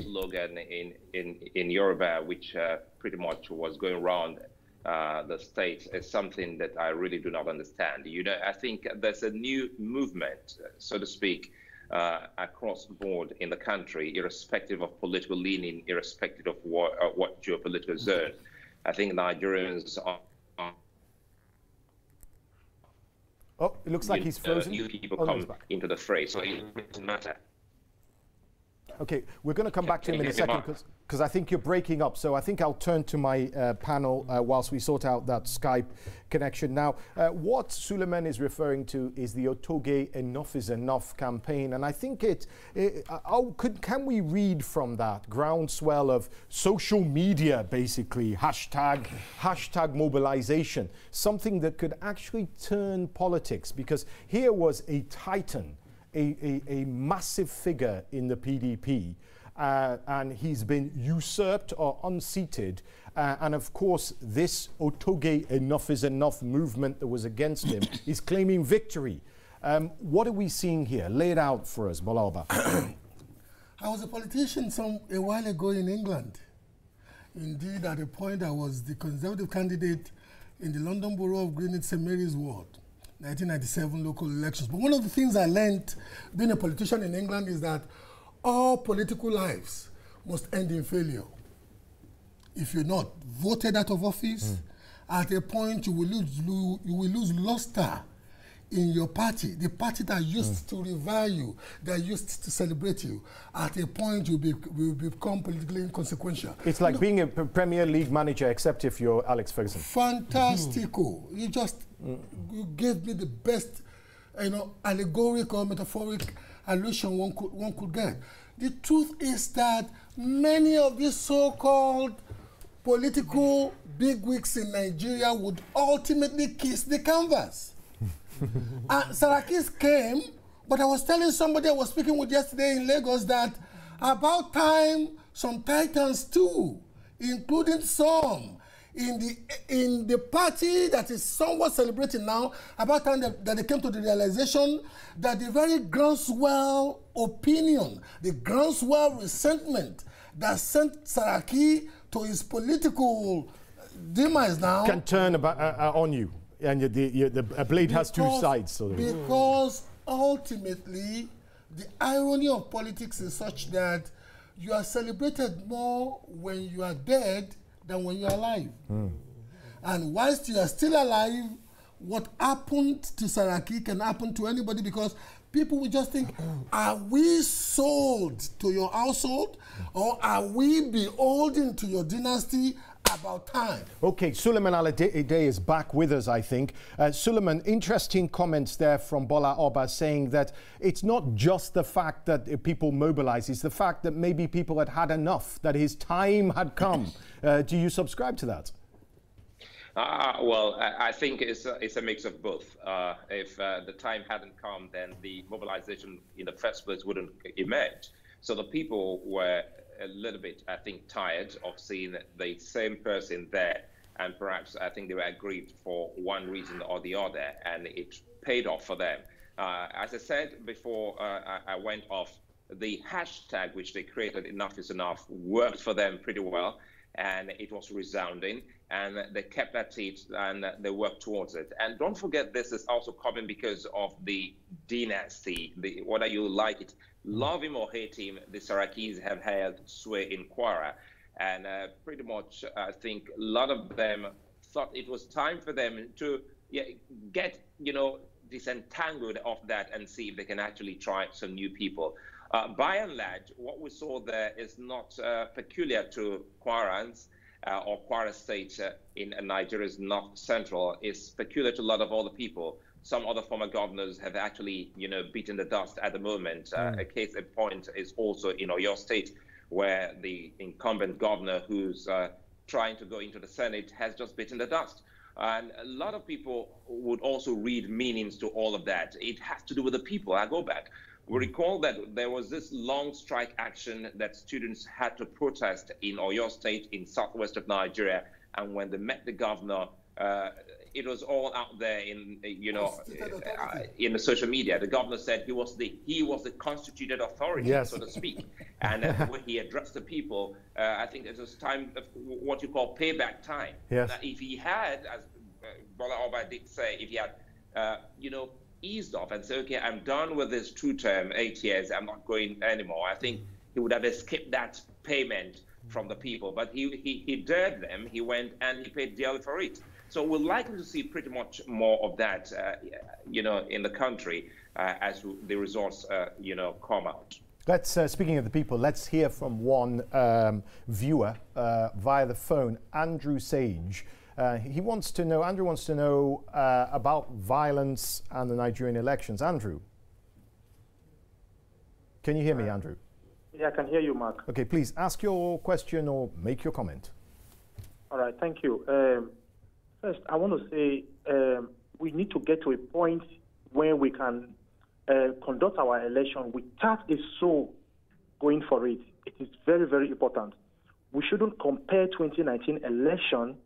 slogan in Yoruba, which pretty much was going around the states, is something that I really do not understand. You know, I think there's a new movement, so to speak, across the board in the country, irrespective of political leaning, irrespective of what geopolitical zone. I think Nigerians are... Oh, it looks like he's frozen. New people come into the fray, so it doesn't matter. Okay, we're going to come back to him in a second because I think you're breaking up. So I think I'll turn to my panel whilst we sort out that Skype connection. Now, what Sulaiman is referring to is the Otoge Enough is Enough campaign. And I think can we read from that groundswell of social media, basically, hashtag mobilization, something that could actually turn politics? Because here was a titan, a massive figure in the PDP, and he's been usurped or unseated. And of course, this Otoge Enough is Enough movement that was against him is claiming victory. What are we seeing here? Lay it out for us, Gbola Oba. I was a politician a while ago in England. Indeed, at a point, I was the Conservative candidate in the London Borough of Greenwich St. Mary's Ward. 1997 local elections. But one of the things I learned being a politician in England is that all political lives must end in failure. If you're not voted out of office, at a point you will lose luster in your party, the party that used to revile you, that used to celebrate you. At a point you will become politically inconsequential. It's like being a Premier League manager, except if you're Alex Ferguson. Fantastico. You just you gave me the best, allegorical or metaphoric allusion one could get. The truth is that many of these so-called political bigwigs in Nigeria would ultimately kiss the canvas. Sarakis came, but I was telling somebody I was speaking with yesterday in Lagos that about time some titans too, including some in the party that is somewhat celebrating now, about time that they came to the realization that the very groundswell opinion, the groundswell resentment that sent Saraki to his political demise now can turn on you. And the blade has two sides. So because ultimately, the irony of politics is such that you are celebrated more when you are dead than when you are alive. And whilst you are still alive, what happened to Saraki can happen to anybody, because people will just think, are we sold to your household, or are we beholden to your dynasty? About time. Okay, Sulaiman Aledeh is back with us, I think. Sulaiman, interesting comments there from Gbola Oba saying that it's not just the fact that people mobilize, it's the fact that maybe people had had enough, that his time had come. Do you subscribe to that? Well, I think it's a mix of both. If the time hadn't come, then the mobilization in the first place wouldn't emerge. So the people were a little bit, I think, tired of seeing the same person there, and perhaps I think they were aggrieved for one reason or the other, and it paid off for them. As I said before I went off, the hashtag which they created, Enough is Enough, worked for them pretty well, and it was resounding, and they kept at it and they worked towards it. And don't forget, this is also coming because of the dynasty, whether you like it, love him or hate him, the Sarakis have held sway in Kwara. And pretty much, I think a lot of them thought it was time for them to get, disentangled of that and see if they can actually try some new people. By and large, what we saw there is not peculiar to Kwarans or Kwara State in Nigeria's north central. It's peculiar to a lot of other people. Some other former governors have actually, beaten the dust at the moment. A case in point is also in Oyo State, where the incumbent governor who's trying to go into the Senate has just beaten the dust. And a lot of people would also read meanings to all of that. It has to do with the people. I go back. We recall that there was this long strike action that students had to protest in Oyo State in southwest of Nigeria. And when they met the governor, it was all out there in in the social media. The governor said he was the constituted authority, so to speak. And when he addressed the people, I think it was time of what you call payback time. Yes. Now, if he had, as Gbola Oba did say, if he had, eased off and said, okay, I'm done with this 2-term, 8 years, I'm not going anymore, I think he would have escaped that payment from the people. But he dared them. He went and he paid dearly for it. So we're likely to see pretty much more of that, in the country as the results, come out. Let's, speaking of the people, let's hear from one viewer via the phone, Andrew Sage. Andrew wants to know about violence and the Nigerian elections. Andrew, can you hear me, Andrew? Yeah, I can hear you, Mark. Okay, please ask your question or make your comment. All right, thank you. First, I want to say we need to get to a point where we can conduct our election without a soul going for it. It is very, very important. We shouldn't compare 2019 election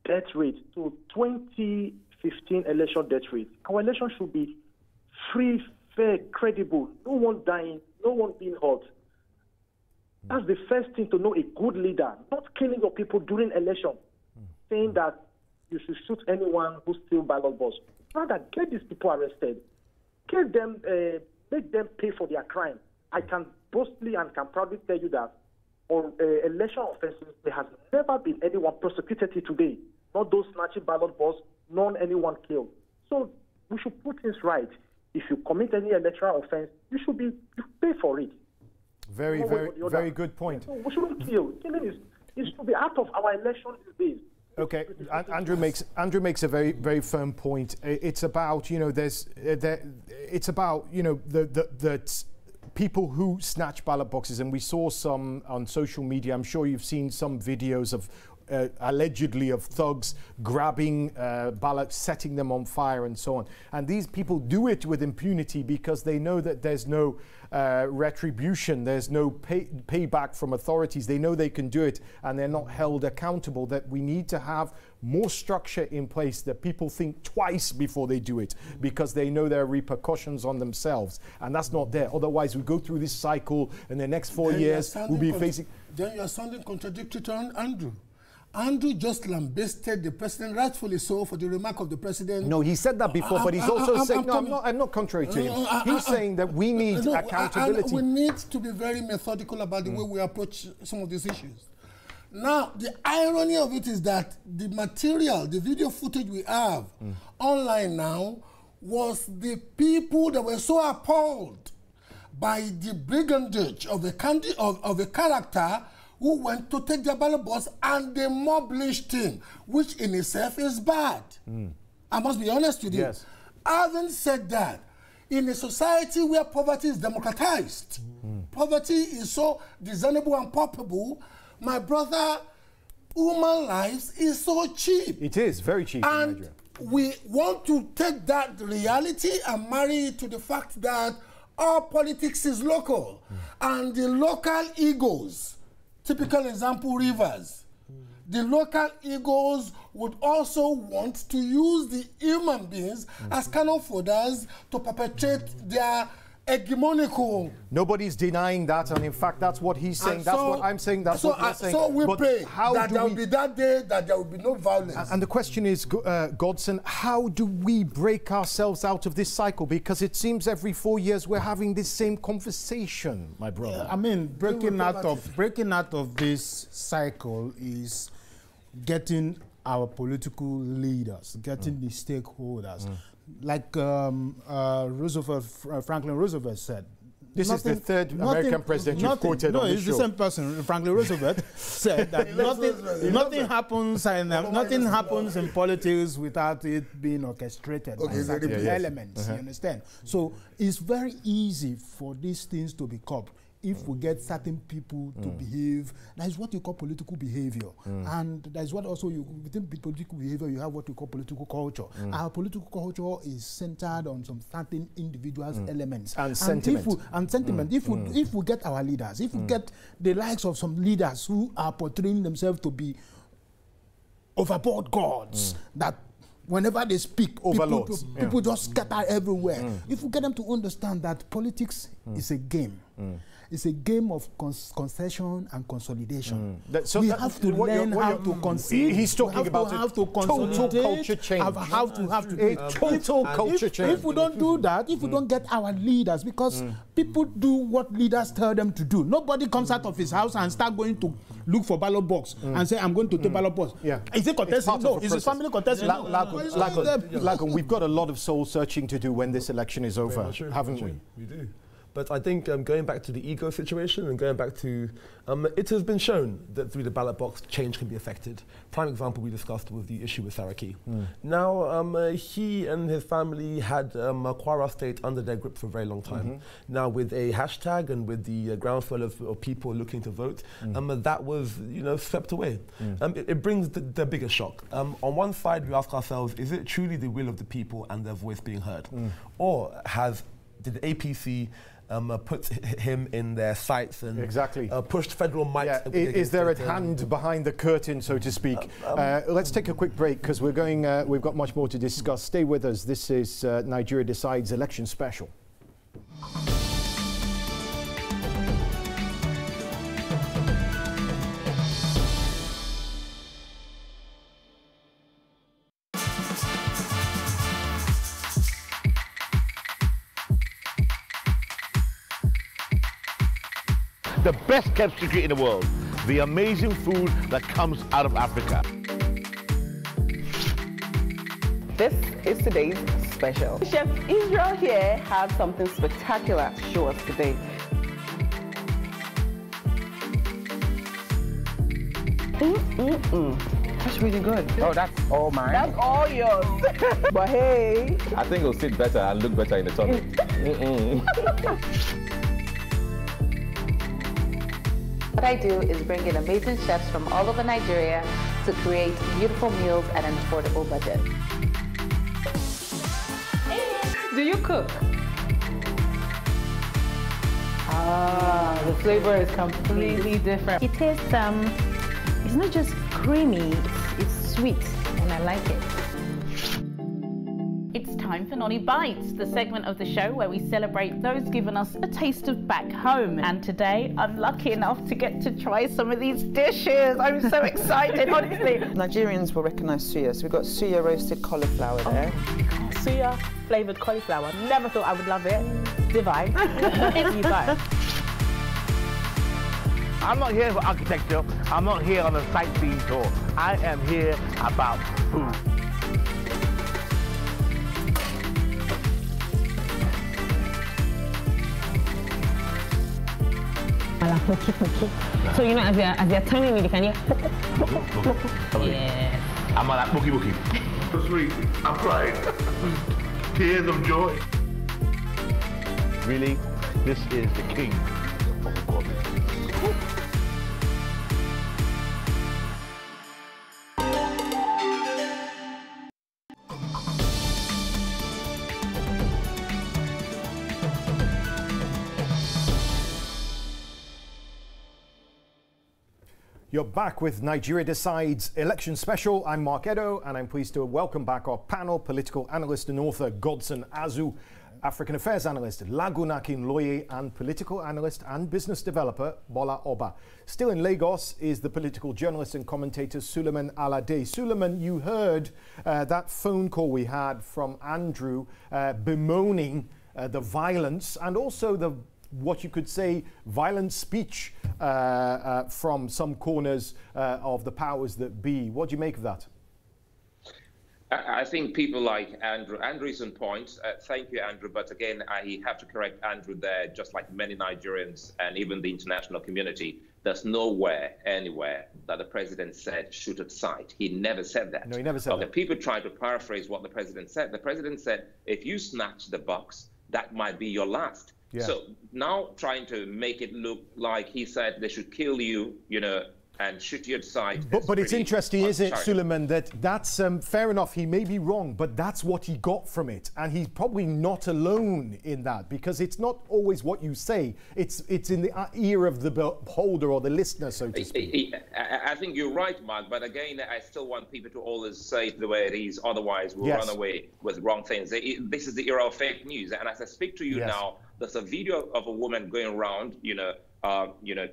death rate to 2015 election death rate. Our election should be free, fair, credible. No one dying, no one being hurt. That's the first thing to know a good leader, not killing your people during election, saying that you should shoot anyone who steals ballot box. Rather, get these people arrested. Get them, make them pay for their crime. I can boastfully and can proudly tell you that on election offenses, there has never been anyone prosecuted till today. Not those snatching ballot box, none anyone killed. So we should put things right. If you commit any electoral offense, you pay for it. Very good point. So we shouldn't kill. Killing it should be out of our election these days. Okay, Andrew makes a very, very firm point. It's about, you know, it's about, you know, the people who snatch ballot boxes, and we saw some on social media. I'm sure you've seen some videos of allegedly of thugs grabbing ballots, setting them on fire and so on. And these people do it with impunity because they know that there's no retribution, there's no payback from authorities. They know they can do it and they're not held accountable. That we need to have more structure in place, that people think twice before they do it because they know there are repercussions on themselves, and that's not there. Otherwise we go through this cycle and the next 4 years we'll be facing... Then you're sounding contradictory to Andrew. Andrew just lambasted the president, rightfully so, for the remark of the president. No, he said that before, but he's also saying, I'm not contrary to him. He's saying that we need accountability. We need to be very methodical about the way we approach some of these issues. Now, the irony of it is that the material, the video footage we have online now, was the people that were so appalled by the brigandage of a character who went to take their ballot box and they mob lynched him, which in itself is bad. I must be honest with you. Yes. Having said that, in a society where poverty is democratized, poverty is so discernible and palpable, my brother, human lives is so cheap. It is very cheap in Nigeria. We want to take that reality and marry it to the fact that all politics is local, and the local egos, typical example, Rivers. The local egos would also want to use the human beings as cannon fodders to perpetrate their hegemonical. Nobody's denying that, and in fact, that's what he's saying. That's what I'm saying. That's what you're saying. So we pray that there will we... be that day that there will be no violence. And the question is, Godson, how do we break ourselves out of this cycle? Because it seems every 4 years we're having this same conversation, my brother. I mean, breaking out of this cycle is getting our political leaders, getting the stakeholders. Like Franklin Roosevelt said. This is the third American president you've quoted on the show. No, it's the same person. Franklin Roosevelt said that nothing happens in politics without it being orchestrated by certain elements. You understand? So it's very easy for these things to be curbed if we get certain people to behave. That is what you call political behavior. And that is what also within political behavior you have what you call political culture. Our political culture is centered on some certain individuals' elements. And sentiment. If we get our leaders, if we get the likes of some leaders who are portraying themselves to be overboard gods, that whenever they speak, people just scatter everywhere. If we get them to understand that politics is a game, it's a game of concession and consolidation. We have to learn how to concede. He's talking about a total culture change. Total culture change. If we don't do that, if we don't get our leaders, because people do what leaders tell them to do. Nobody comes out of his house and start going to look for ballot box and say, I'm going to take ballot box. Is it contesting? No. Is his family contesting? Lagun, we've got a lot of soul searching to do when this election is over, haven't we? We do. But I think going back to the ego situation and going back to, it has been shown that through the ballot box, change can be affected. Prime example we discussed was the issue with Saraki. Now, he and his family had Kwara State under their grip for a very long time. Now, with a hashtag and with the groundswell of people looking to vote, that was, swept away. It brings the biggest shock. On one side, we ask ourselves, is it truly the will of the people and their voice being heard? Or did the APC put him in their sights and pushed federal might? Yeah. Is there a hand behind the curtain, so to speak? Let's take a quick break because we've got much more to discuss. Stay with us. This is Nigeria Decides Election Special. The best kept secret in the world, the amazing food that comes out of Africa. This is today's special. Chef Israel here has something spectacular to show us today. That's really good. Oh, that's all mine? That's all yours. But hey. I think it'll sit better and look better in the tummy. What I do is bring in amazing chefs from all over Nigeria to create beautiful meals at an affordable budget. Do you cook? Ah, the flavor is completely different. It tastes, it's not just creamy, it's sweet, and I like it. It's time for Nonny Bites, the segment of the show where we celebrate those giving us a taste of back home. And today, I'm lucky enough to get to try some of these dishes. I'm so excited, honestly. Nigerians will recognize suya. So we've got suya roasted cauliflower there. Suya flavored cauliflower. Never thought I would love it. Divine. You go. I'm not here for architecture. I'm not here on a sightseeing tour. I am here about food. So as they're turning it, can you? Yeah. I'm on that boogie. So sweet. I'm crying. Tears of joy. Really, this is the king of God. You're back with Nigeria Decides Election Special. I'm Mark Edo, and I'm pleased to welcome back our panel, political analyst and author Godson Azu, African affairs analyst Lagun Akinloye, and political analyst and business developer Gbola Oba. Still in Lagos is the political journalist and commentator Sulaiman Aledeh. Sulaiman, you heard that phone call we had from Andrew bemoaning the violence and also the what you could say violent speech from some corners of the powers that be. What do you make of that? I think people like Andrew is on point. Thank you, Andrew. But again, I have to correct Andrew there, just like many Nigerians and even the international community. There's nowhere, anywhere that the president said shoot at sight. He never said that. No, he never said that. People try to paraphrase what the president said. The president said, if you snatch the box, that might be your last. Yeah. So now trying to make it look like he said they should kill you, and shoot you at sight. But it's interesting, isn't it, Sulaiman, that's fair enough. He may be wrong, but that's what he got from it. And he's probably not alone in that, because it's not always what you say. It's in the ear of the beholder or the listener, so to speak. I think you're right, Mark. But again, I still want people to always say it the way it is. Otherwise, we'll run away with wrong things. This is the era of fake news. And as I speak to you now, there's a video of a woman going around,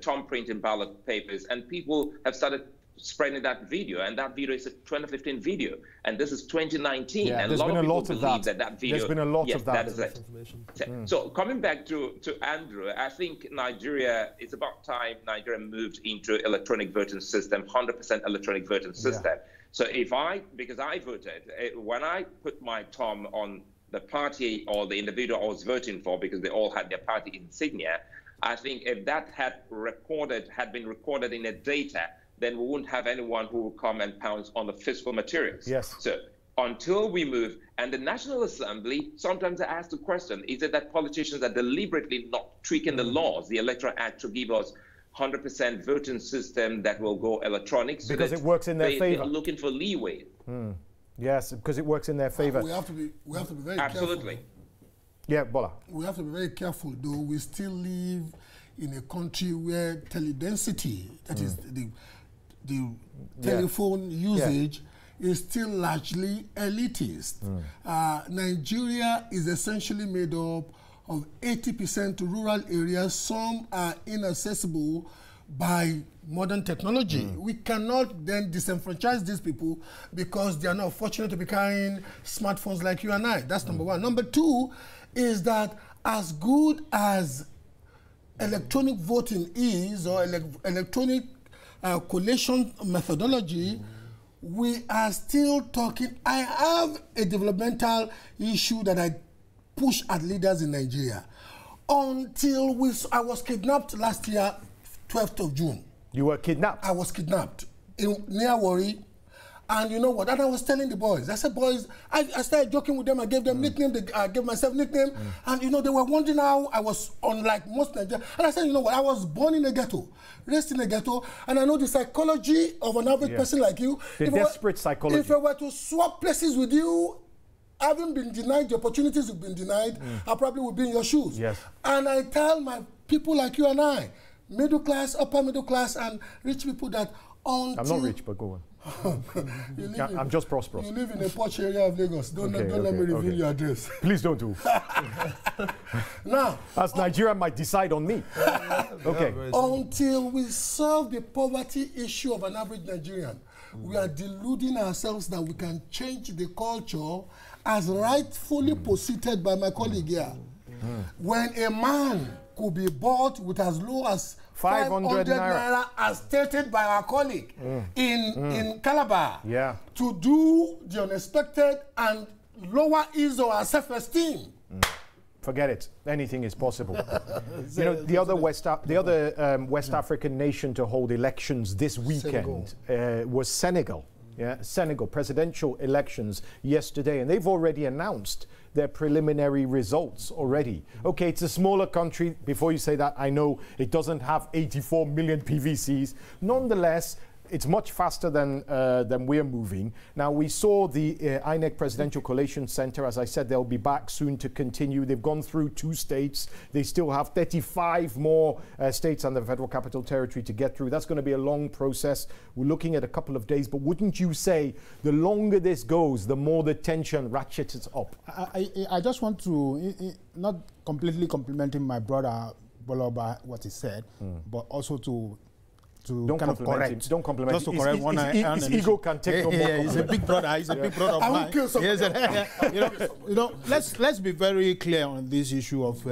Tom printing ballot papers, and people have started spreading that video, and that video is a 2015 video, and this is 2019, and a lot of people believe that video. There's been a lot of that. So coming back to Andrew, I think Nigeria, it's about time Nigeria moved into electronic voting system, 100% electronic voting system. So because I voted, when I put my thumb on the party or the individual I was voting for, because they all had their party insignia. I think if that had been recorded in the data, then we wouldn't have anyone who would come and pounce on the fiscal materials. Yes. So until we move, and the National Assembly, sometimes I ask the question, is it that politicians are deliberately not tweaking the laws, the Electoral Act, to give us 100% voting system that will go electronic? So because it works in their favor. They're looking for leeway. Yes, because it works in their favor. We have to be very Absolutely. careful. Yeah, Gbola. We have to be very careful, though. We still live in a country where teledensity, that is the telephone usage, is still largely elitist. Nigeria is essentially made up of 80% rural areas. Some are inaccessible by modern technology. We cannot then disenfranchise these people because they are not fortunate to be carrying smartphones like you and I. That's number one. Number two is that as good as electronic voting is, or electronic collation methodology, we are still talking. I have a developmental issue that I push at leaders in Nigeria. Until I was kidnapped last year, 12th of June. You were kidnapped? I was kidnapped near Warri. And you know what? And I was telling the boys, I said, boys, I started joking with them. I gave them nickname. I gave myself nickname. And, you know, they were wondering how I was unlike most Nigerians. And I said, you know what? I was born in a ghetto, raised in a ghetto. And I know the psychology of an average person like you. The desperate psychology. If I were to swap places with you, having been denied the opportunities you've been denied, I probably would be in your shoes. Yes. And I tell my people like you and I, middle class, upper middle class, and rich people that until... I'm not rich, but go on. I'm just prosperous. You live in a posh area of Lagos. Don't let me reveal your address. Please don't do. Now, as Nigeria might decide on me. Okay. Until we solve the poverty issue of an average Nigerian, we are deluding ourselves that we can change the culture as rightfully posited by my colleague here. When a man could be bought with as low as 500 naira, as stated by our colleague in Calabar, to do the unexpected and lower his or her self-esteem. Forget it. Anything is possible. You know, the other West African nation to hold elections this weekend was Senegal. Senegal presidential elections yesterday, and they've already announced their preliminary results already. Okay, it's a smaller country. Before you say that, I know it doesn't have 84 million PVCs. Nonetheless, it's much faster than we're moving. Now, we saw the INEC Presidential Collation Center. As I said, they'll be back soon to continue. They've gone through 2 states. They still have 35 more states and the Federal Capital Territory to get through. That's going to be a long process. We're looking at a couple of days. But wouldn't you say the longer this goes, the more the tension ratchets up? I just want to, not completely complimenting my brother Gbola Oba, what he said, but also to don't kind of correct. Don't compliment him. Just to correct one. His ego can take no more. He's a big brother. He's a big brother of mine. You know, let's be very clear on this issue of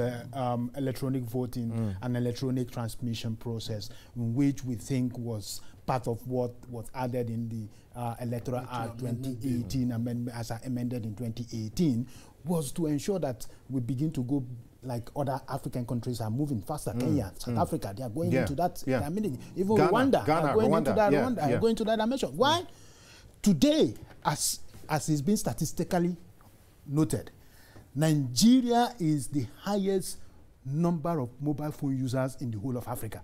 electronic voting and electronic transmission process, which we think was part of what was added in the Electoral Act 2018 amendment, as amended in 2018, was to ensure that we begin to go like other African countries are moving faster. Kenya, South Africa, they are going into that. I mean, even Ghana, Rwanda, are going into that. Rwanda are going to that dimension. Why? Today, as is being statistically noted, Nigeria is the highest number of mobile phone users in the whole of Africa.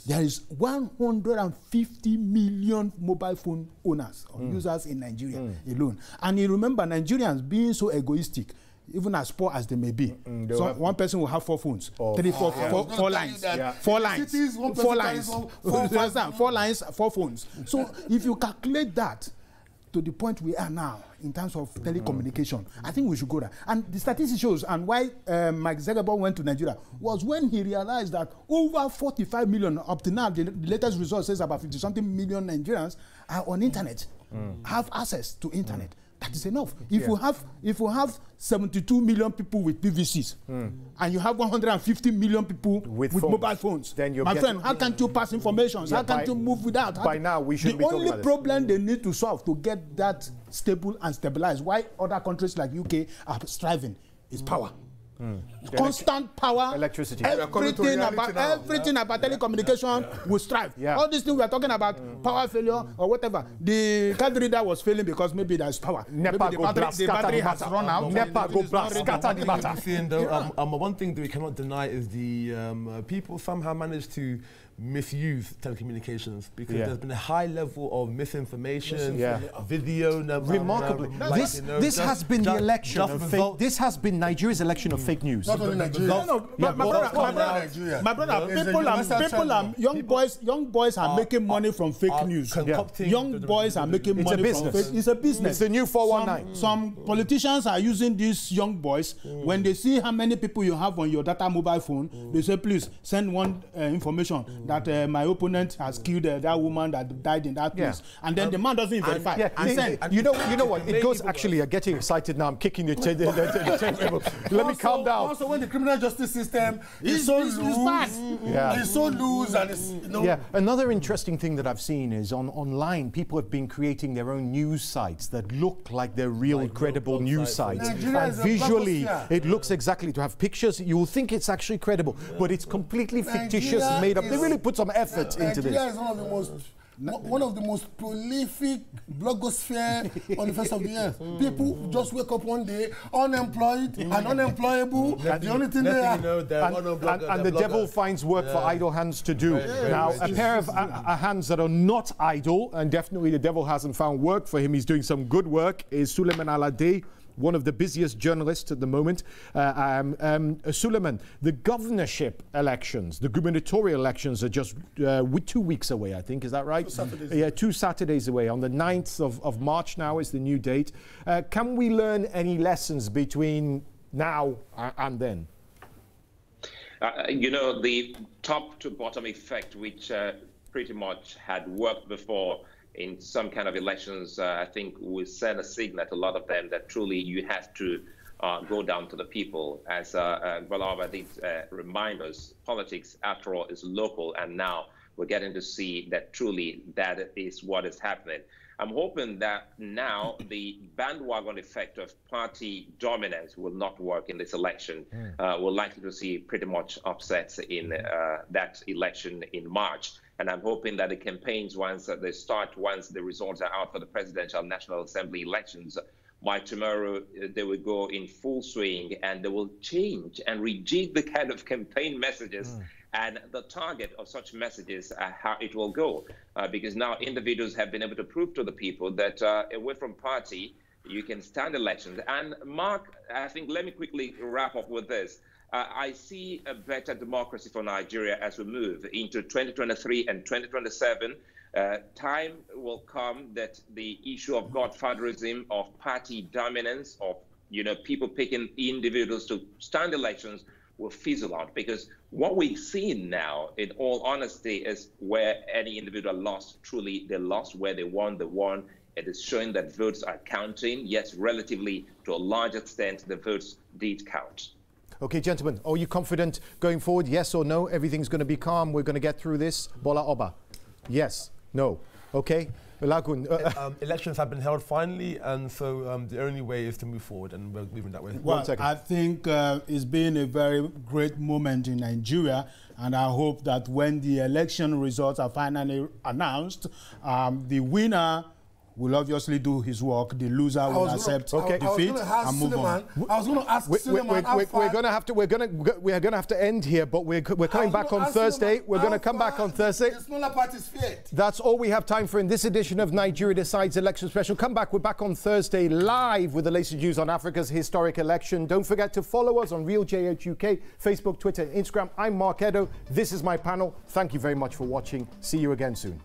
There is 150 million mobile phone owners or users in Nigeria alone. And you remember, Nigerians being so egoistic, even as poor as they may be. So one person will have 4 phones, 4 lines, 4 lines, 4 phones. So if you calculate that to the point we are now in terms of telecommunication, I think we should go there. And the statistics shows, and why Mike Zuckerberg went to Nigeria was when he realized that over 45 million, up to now, the latest result says about 50-something million Nigerians are on internet, have access to internet. that is enough. If you have 72 million people with PVCs and you have 150 million people with mobile phones, then my friend, how can't you pass information? How can't you move without? By now, we should be talking about this. The only problem they need to solve to get that stable and stabilized, why other countries like UK are striving, is power. Constant power, electricity, everything about telecommunication will strive. All these things we are talking about, power failure or whatever. The card reader was failing because maybe there's power. The battery has run out. Scatter the matter. One thing that we cannot deny is the people somehow managed to misuse telecommunications because there's been a high level of misinformation, video. Remarkably, this has been the election of fake. This has been Nigeria's election of fake news. Not only Nigeria. My brother, young boys are making money from fake news. Young boys are making money from fake. It's a business. It's the new 419. Some politicians are using these young boys. When they see how many people you have on your data mobile phone, they say, please send one information that my opponent has killed that woman that died in that place, and then the man doesn't even verify. You know what? It goes actually. getting excited now. I'm kicking the table. Let me calm down. Also, when the criminal justice system is so loose, it's so loose, and it's Another interesting thing that I've seen is online, people have been creating their own news sites that look like they're real, credible news sites. And visually, it looks exactly to have pictures. You will think it's actually credible, but it's completely fictitious, made up. They really put some effort into this. Nigeria is one of the most prolific blogosphere on the face of the earth. People just wake up one day unemployed and unemployable. The only thing they are, and the devil finds work for idle hands to do. Now, a pair of hands that are not idle, and definitely the devil hasn't found work for him. He's doing some good work. Is Sulaiman Aledeh, one of the busiest journalists at the moment. Sulaiman, the governorship elections, the gubernatorial elections are just 2 weeks away, I think. Is that right? 2 Saturdays. Yeah, 2 Saturdays away. On the 9th of March now is the new date. Can we learn any lessons between now and then? The top to bottom effect, which pretty much had worked before in some kind of elections, I think will send a signal to a lot of them that truly you have to go down to the people. As Gbola Oba did remind us, politics, after all, is local, and now we're getting to see that truly that is what is happening. I'm hoping that now the bandwagon effect of party dominance will not work in this election. We're likely to see pretty much upsets in that election in March. And I'm hoping that the campaigns, once they start, once the results are out for the presidential and National Assembly elections, by tomorrow they will go in full swing and they will change and rejig the kind of campaign messages and the target of such messages, how it will go. Because now individuals have been able to prove to the people that away from party, you can stand elections. And Mark, I think, let me quickly wrap up with this. I see a better democracy for Nigeria as we move into 2023 and 2027. Time will come that the issue of godfatherism, of party dominance, of people picking individuals to stand elections will fizzle out. Because what we've seen now, in all honesty, is where any individual lost, truly they lost. Where they won, they won. It is showing that votes are counting. Yes, relatively to a large extent, the votes did count. Okay, gentlemen, are you confident going forward? Yes or no? Everything's going to be calm. We're going to get through this. Gbola Oba. Yes. No. Okay. Lagun. Elections have been held finally, and so the only way is to move forward, and we're moving that way. Well, 1 second. I think it's been a very great moment in Nigeria, and I hope that when the election results are finally announced, the winner will obviously do his work. The loser will accept defeat and move on. I was going to ask Sulaiman. We're going to have to end here, but we're coming back on Thursday. We're going to come back on Thursday. The smaller parties feared. That's all we have time for in this edition of Nigeria Decides Election Special. Come back. We're back on Thursday live with the latest news on Africa's historic election. Don't forget to follow us on Real JH UK, Facebook, Twitter, Instagram. I'm Mark Edo. This is my panel. Thank you very much for watching. See you again soon.